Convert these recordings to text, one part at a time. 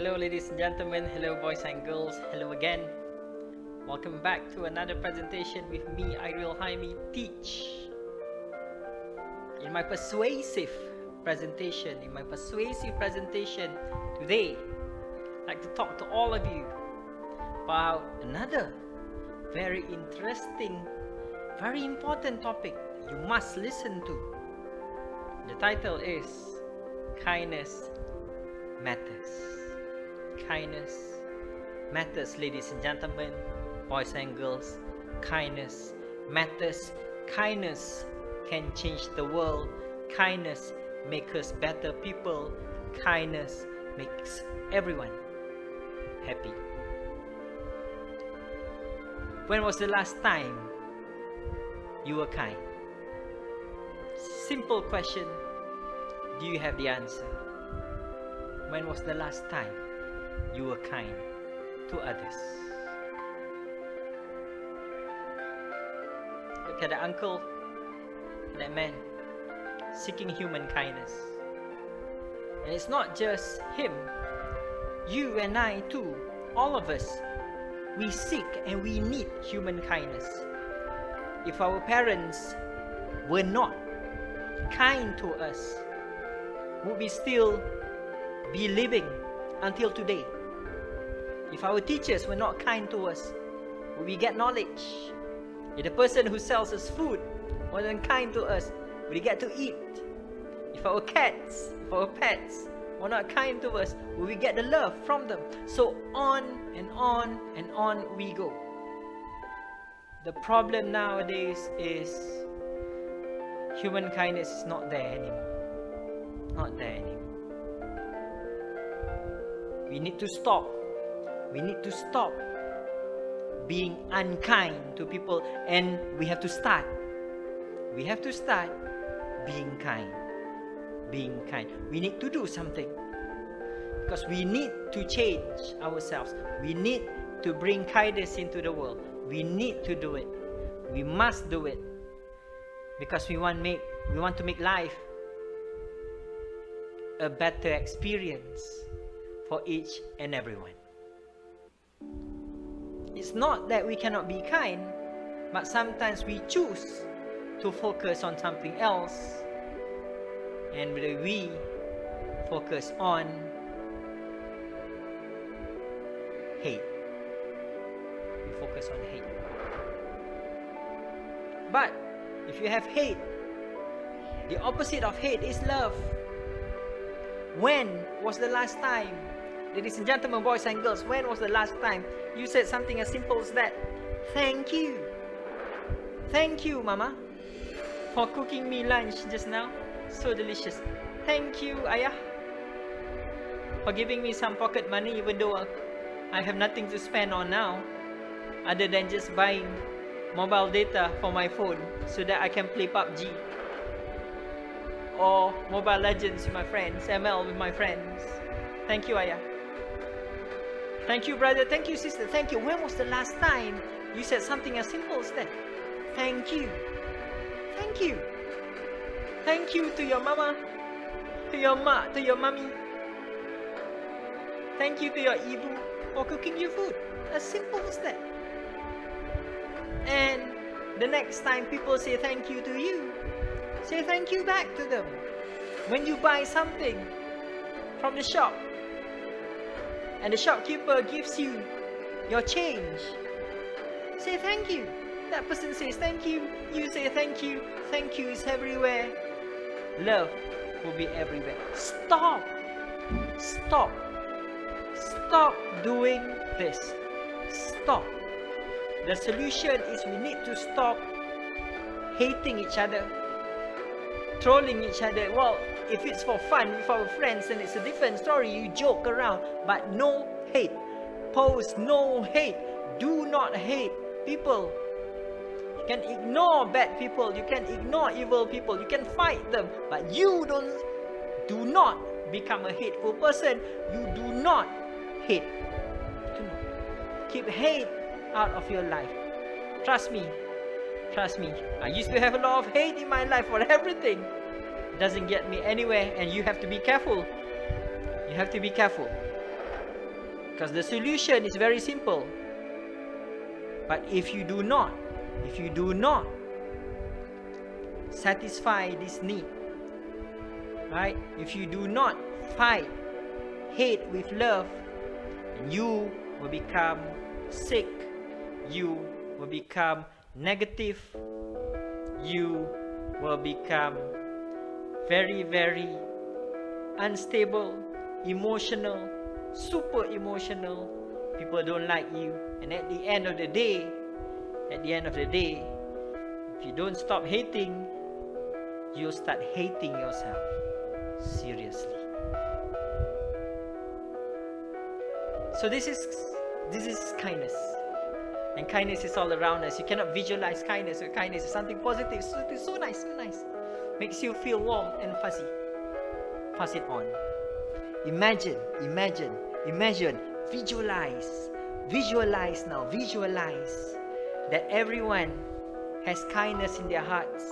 Hello ladies and gentlemen, hello boys and girls, hello again. Welcome back to another presentation with me, Airil Haimi, Teech. In my persuasive presentation today, I'd like to talk to all of you about another very interesting, very important topic you must listen to. The title is Kindness Matters. Kindness matters, ladies and gentlemen, boys and girls. Kindness matters. Kindness can change the world. Kindness makes us better people. Kindness makes everyone happy. When was the last time you were kind? Simple question. Do you have the answer? When was the last time you were kind to others? Look at the uncle, that man, seeking human kindness. And it's not just him, you and I too, all of us, we seek and we need human kindness. If our parents were not kind to us, would we still be living until today? If our teachers were not kind to us, would we get knowledge? If the person who sells us food wasn't kind to us, would we get to eat? If our cats, if our pets were not kind to us, would we get the love from them? So on and on and on we go. The problem nowadays is human kindness is not there anymore. Not there anymore. We need to stop. We need to stop being unkind to people, and we have to start. We have to start being kind. Being kind. We need to do something, because we need to change ourselves. We need to bring kindness into the world. We need to do it. We must do it, because we want to make life a better experience for each and everyone. It's not that we cannot be kind, but sometimes we choose to focus on something else, and we focus on hate. We focus on hate. But if you have hate, the opposite of hate is love. When was the last time, ladies and gentlemen, boys and girls, when was the last time you said something as simple as that? Thank you. Thank you, Mama, for cooking me lunch just now. So delicious. Thank you, Ayah, for giving me some pocket money, even though I have nothing to spend on now, other than just buying mobile data for my phone so that I can play PUBG or Mobile Legends with my friends, ML with my friends. Thank you, Ayah. Thank you, brother. Thank you, sister. Thank you. When was the last time you said something as simple as that? Thank you. Thank you. Thank you to your mama, to your mommy. Thank you to your ibu for cooking you food. As simple as that. And the next time people say thank you to you, say thank you back to them. When you buy something from the shop and the shopkeeper gives you your change, say thank you. That person says thank you, you say thank you. Thank you is everywhere. Love will be everywhere. Stop doing this. Stop. The solution is we need to stop hating each other, trolling each other. Well, if it's for fun with our friends, then it's a different story. You joke around, but no hate. Post no hate. Do not hate people. You can ignore bad people. You can ignore evil people. You can fight them, but you do not become a hateful person. You do not hate. Do not. Keep hate out of your life. Trust me. Trust me. I used to have a lot of hate in my life for everything. It doesn't get me anywhere, and you have to be careful. You have to be careful. Because the solution is very simple. But if you do not satisfy this need, right? If you do not fight hate with love, you will become sick, you will become negative, you will become very, very unstable, emotional, super emotional. People don't like you, and at the end of the day, if you don't stop hating, you'll start hating yourself. Seriously. So this is kindness. And kindness is all around us. You cannot visualize kindness. So kindness is something positive. So nice. Makes you feel warm and fuzzy. Pass it on. Imagine. Visualize now. Visualize that everyone has kindness in their hearts,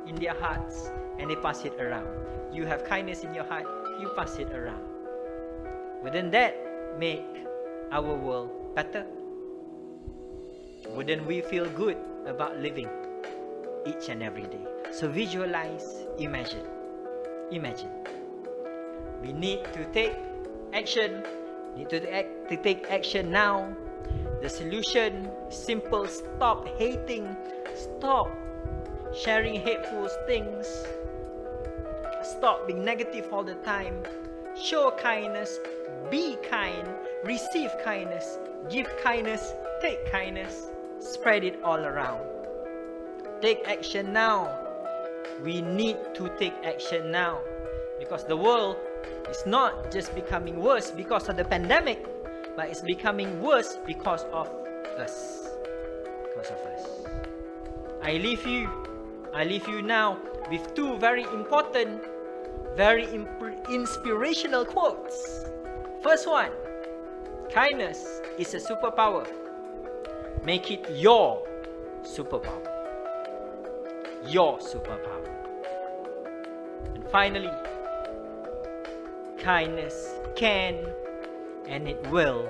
and they pass it around. You have kindness in your heart, you pass it around. Wouldn't that make our world better? Wouldn't we feel good about living each and every day? So visualize, imagine. We need to take action. To take action now. The solution is simple. Stop hating. Stop sharing hateful things. Stop being negative all the time. Show kindness. Be kind. Receive kindness. Give kindness. Take kindness. Spread it all around. Take action now. We need to take action now. Because the world is not just becoming worse because of the pandemic, but it's becoming worse because of us. I leave you now with two very important, very inspirational quotes. First one, kindness is a superpower. Make it your superpower. Your superpower. And finally, kindness can and it will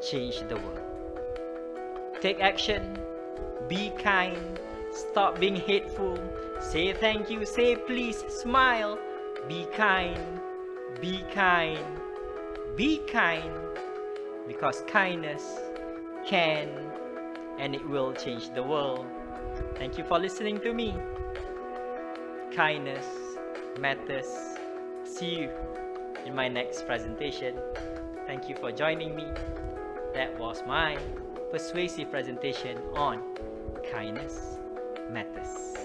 change the world. Take action. Be kind. Stop being hateful. Say thank you. Say please. Smile. Be kind. Be kind. Be kind. Because kindness can and it will change the world. Thank you for listening to me. Kindness matters. See you in my next presentation. Thank you for joining me. That was my persuasive presentation on kindness matters.